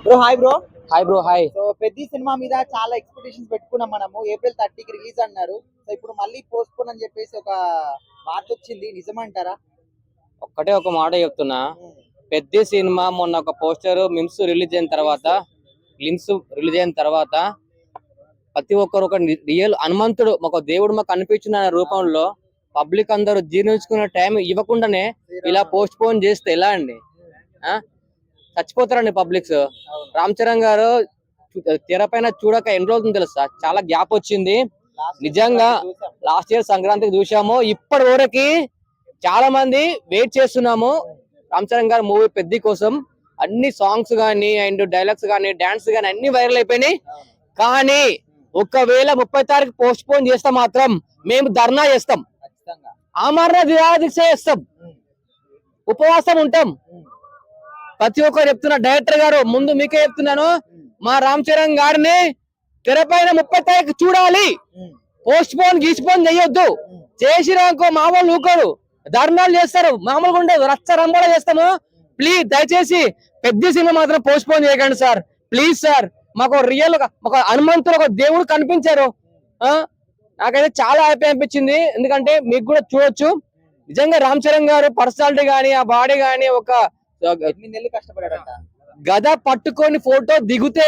Bro hi bro. Hi bro hi. So పెద్ద cinema మీద చాలా ఎక్స్పెక్టేషన్స్ పెట్టుకున్నాం మనము. April 30కి రిలీజ్ అన్నారు. సో ఇప్పుడు మళ్ళీ పోస్ట్ పోన్ అని చెప్పేసి ఒక వార్త వచ్చింది, నిజమంటారా? ఒక్కటే ఒక మాట చెప్తున్నా, పెద్ద సినిమా మొన్న ఒక పోస్టర్ లిమ్స్ రిలీజ్ అయిన తర్వాత ప్రతి ఒక్కరు ఒక రియల్ హనుమంతుడు ఒక దేవుడు మాకు కనిపించిన రూపంలో పబ్లిక్ అందరూ జీర్ణించుకునే టైం ఇవ్వకుండానే ఇలా పోస్ట్ పోన్ చేస్తే ఎలా అండి? చచ్చిపోతారండి పబ్లిక్స్. రామ్ చరణ్ గారు తెర పైన చూడక ఎన్ని రోజులు తెలుసా, చాలా గ్యాప్ వచ్చింది. నిజంగా లాస్ట్ ఇయర్ సంక్రాంతికి చూసాము. ఇప్పటి వరకు చాలా మంది వెయిట్ చేస్తున్నాము రామ్ చరణ్ గారు మూవీ పెద్ద కోసం. అన్ని సాంగ్స్ గానీ అండ్ డైలాగ్స్ గానీ డాన్స్ గానీ అన్ని వైరల్ అయిపోయినాయి. కానీ ఒకవేళ 30 తారీఖు పోస్ట్ పోన్ చేస్తే మాత్రం మేము ధర్నా చేస్తాం, ఆమరణ దీక్ష చేస్తాం, ఉపవాసం ఉంటాం. ప్రతి ఒక్కరు చెప్తున్నా, డైరెక్టర్ గారు ముందు మీకే చెప్తున్నాను, మా రామ్ చరణ్ గారిని తెరపైన 30 తారీఖు చూడాలి. పోస్ట్ పోన్ గీసిపోన్ చెయ్యొద్దు. చేసినాకో మామూలు ఊకోరు, ధర్నాలు చేస్తారు, మామూలుగా ఉండదు, రచ్చ రంబడ చేస్తాము. ప్లీజ్ దయచేసి పెద్ద సినిమా మాత్రం పోస్ట్ పోన్ చేయకండి సార్, ప్లీజ్ సార్. మాకు రియల్ ఒక హనుమంతుడు ఒక దేవుడు కనిపించారు. నాకైతే చాలా హ్యాపీ అనిపించింది. ఎందుకంటే మీకు కూడా చూడొచ్చు, నిజంగా రామ్ చరణ్ గారు పర్సనాలిటీ గానీ ఆ బాడీ గానీ ఒక కష్టపడాడంట. గద పట్టుకొని ఫోటో దిగితే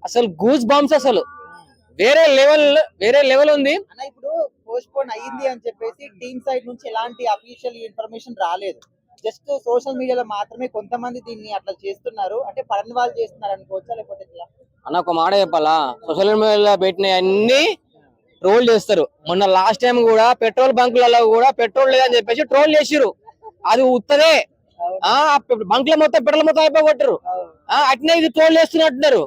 అసలు గూస్ బంప్స్, అసలు వేరే లెవెల్ ఉంది. అన్న ఇప్పుడు పోస్ట్ పోన్ అయ్యింది అని చెప్పేసి టీమ్ సైడ్ నుంచి ఎలాంటి అఫీషియల్ ఇన్ఫర్మేషన్ రాలేదు. జస్ట్ సోషల్ మీడియాలో మాత్రమే కొంతమంది దీన్ని అట్లా చేస్తున్నారు. అంటే పని వాళ్ళు చేస్తున్నారు అనుకోవచ్చా, లేకపోతే ఎట్లా? అన్న ఒక మాట చెప్పాలా, సోషల్ మీడియాలో పెట్టిన అన్ని ట్రోల్ చేస్తారు. మొన్న లాస్ట్ టైం కూడా పెట్రోల్ బంకులలో కూడా పెట్రోల్ లేదని చెప్పేసి ట్రోల్ చేసిరు. అది ఉత్తదే. బంక్ల మొత్తం పెట్రోల్ మొత్తం అయిపోగొట్టరు. అట్నే ఇది ట్రోల్ చేస్తున్నట్టున్నారు.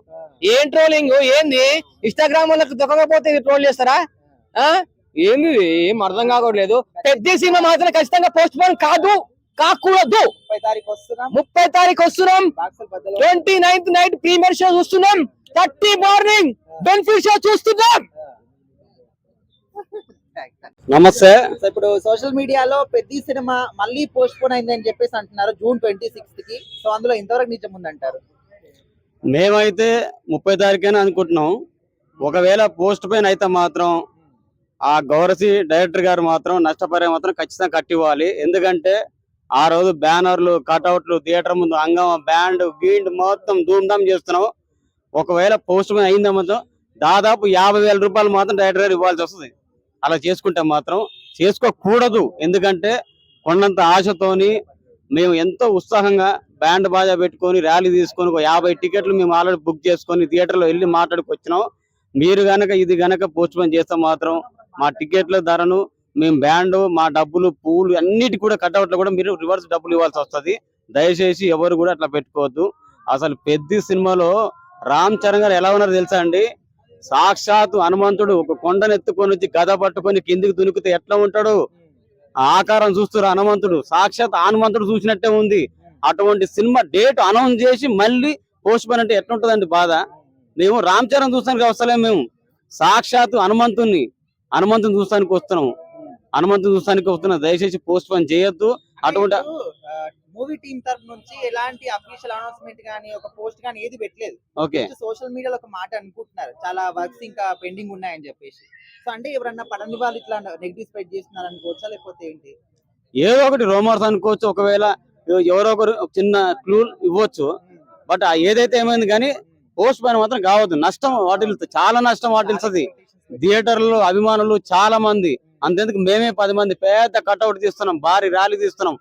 ఏం ట్రోలింగ్ ఏంది? ఇన్స్టాగ్రామ్ వాళ్ళకి దొరకకపోతే ఇది ట్రోల్ చేస్తారా? ఏంది? ఏం అర్థం కావట్లేదు. పెద్ద సినిమా మాత్రం ఖచ్చితంగా పోస్ట్ పోన్ కాకూడదు. 30 తారీఖు వస్తున్నాం. 29th నైట్ ప్రీమియర్ షో చూస్తున్నాం. 30 మార్నింగ్ బెనిఫిట్ షో చూస్తున్నాం. నమస్తే. ఇప్పుడు సోషల్ మీడియాలో పెద్ద సినిమా మళ్ళీ పోస్ట్ పోన్ అయిందని చెప్పేసి అంటున్నారు June 26th కి. సో అందులో ఎంతవరకు నిజం ఉందంటారు? మేమైతే 30 తారీఖునే అనుకుంటున్నాం. ఒకవేళ పోస్ట్ పోన్ అయితే మాత్రం ఆ గౌరసి డైరెక్టర్ గారు మాత్రం నష్టపరిహారం మాత్రం ఖచ్చితంగా కట్టివ్వాలి. ఎందుకంటే ఆ రోజు బ్యానర్లు, కటౌట్లు, థియేటర్ ముందు అంగం, బ్యాండ్ గీండ్ మొత్తం ధూమ్ధామ్ చేస్తున్నాం. ఒకవేళ పోస్ట్ పోన్ అయిందా మాత్రం దాదాపు 50,000 రూపాయలు మాత్రం డైరెక్టర్ గారు ఇవ్వాల్సి వస్తుంది. అలా చేసుకుంటే మాత్రం చేసుకోకూడదు. ఎందుకంటే కొండంత ఆశతోని మేము ఎంతో ఉత్సాహంగా బ్యాండ్ బాజా పెట్టుకొని ర్యాలీ తీసుకొని 50 టికెట్లు మేము ఆల్రెడీ బుక్ చేసుకొని థియేటర్లో వెళ్ళి మాట్లాడుకొచ్చినాం. మీరు గనక ఇది గనక పోస్ట్ పోన్ చేస్తే మాత్రం మా టికెట్ల ధరను మేము బ్యాండ్, మా డబ్బులు, పూలు అన్నిటి కూడా కట్అవుట్లు కూడా మీరు రివర్స్ డబ్బులు ఇవ్వాల్సి వస్తుంది. దయచేసి ఎవరు కూడా అట్లా పెట్టుకోవద్దు. అసలు పెద్ద సినిమాలో రామ్ చరణ్ గారు ఎలా ఉన్నారో తెలుసా అండి? సాక్షాత్ హనుమంతుడు ఒక కొండను ఎత్తుకొని వచ్చి గద పట్టుకొని కిందికి దునికితే ఎట్లా ఉంటాడు? ఆకారం చూస్తున్నారు హనుమంతుడు, సాక్షాత్ హనుమంతుడు చూసినట్టే ఉంది. అటువంటి సినిమా డేట్ అనౌన్స్ చేసి మళ్ళీ పోస్ట్ పోన్ అంటే ఎట్లుంటదండి బాధ? మేము రామ్ చరణ్ చూస్తానికి వస్తలేము, మేము సాక్షాత్ హనుమంతుని చూస్తానికి వస్తున్నాము. దయచేసి పోస్ట్ పోన్ చేయొద్దు. అటువంటి మూవీ టీమ్ తరఫు నుంచి ఎలాంటి అఫీషియల్ అనౌన్స్మెంట్ గానీ ఒక పోస్ట్ గానీ ఏది పెట్టలేదు. ఓకే, సోషల్ మీడియాలో ఒక మాట అనుకుంటున్నారు, చాలా వర్క్స్ ఇంకా పెండింగ్ ఉన్నాయని చెప్పేసి. సో అంటే ఎవరన్నా పడని వాళ్ళు ఇట్లా నెగిటివ్ స్ప్రెడ్ చేస్తున్నారు అనుకోవచ్చా, లేకపోతే ఏంటి? ఏదో ఒకటి రోమర్స్ అనుకోవచ్చు. ఒకవేళ ఎవరో ఒకరు చిన్న క్లూ ఇవ్వచ్చు. బట్ ఏదైతే ఏమైంది కానీ పోస్ట్ పోన్ మాత్రం కావద్దు. నష్టం వాటిల్లుతుంది, చాలా నష్టం వాటిల్తుంది. థియేటర్లో అభిమానులు చాలా మంది, అంతెందుకు మేమే 10 మంది పెద్ద కట్అవుట్ తీస్తున్నాం, భారీ ర్యాలీ తీస్తున్నాం,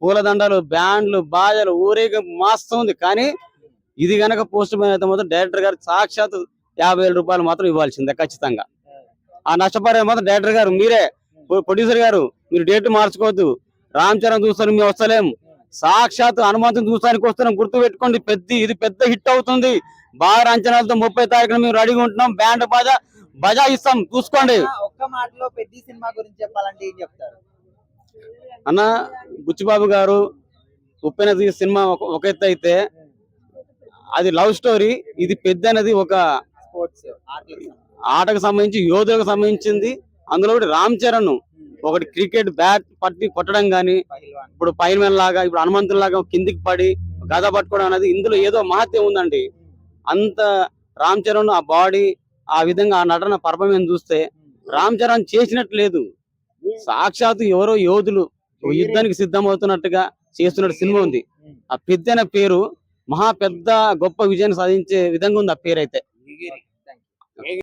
పూలదండలు, బ్యాండ్లు, బాజలు, ఊరేగి మాస్తుంది. కానీ ఇది గనక పోస్ట్ పోన్ అయితే మాత్రం డైరెక్టర్ గారు సాక్షాత్ 50,000 రూపాయలు మాత్రం ఇవ్వాల్సిందే ఖచ్చితంగా. ఆ నష్టపరిహారం మాత్రం డైరెక్టర్ గారు, మీరే ప్రొడ్యూసర్ గారు, మీరు డేట్ మార్చుకోవద్దు. రామ్ చరణ్ చూస్తాను మేము వస్తలేము, సాక్షాత్ హనుమంతుని చూస్తానికి వస్తున్నాం. గుర్తు పెట్టుకోండి, ఇది పెద్ద హిట్ అవుతుంది. బాగా అంచనాలతో 30 తారీఖున మేము రెడీగా ఉంటున్నాం. బ్యాండ్ బజా ఇస్తాం, చూసుకోండి. ఒక్క మాటలో పెద్ద సినిమా గురించి చెప్పాలంటే ఏం చెప్తారు అన్న? బుచ్చిబాబు గారు ఉప్పెన సినిమా ఒక ఎత్తు అయితే అది లవ్ స్టోరీ, ఇది పెద్ద అనేది ఒక స్పోర్ట్స్ ఆటకు సంబంధించి యోధులకు సంబంధించింది. అందులో రామ్ చరణ్ ఒకటి క్రికెట్ బ్యాట్ పట్టి కొట్టడం గానీ, ఇప్పుడు పైల్మెన్ లాగా, ఇప్పుడు హనుమంతుల లాగా కిందికి పడి గద పట్టుకోవడం అనేది ఇందులో ఏదో మహత్యం ఉందండి. అంత రామ్ చరణ్ ఆ బాడీ ఆ విధంగా ఆ నటన పర్ఫార్మెన్స్ చూస్తే రామ్ చరణ్ చేసినట్టు లేదు. సాక్షాత్తు ఎవరో యోధులు యుద్ధానికి సిద్ధమవుతున్నట్టుగా చేస్తున్న సినిమా ఉంది. ఆ పెద్ద పేరు మహా పెద్ద గొప్ప విజయాన్ని సాధించే విధంగా ఉంది ఆ పేరు అయితే.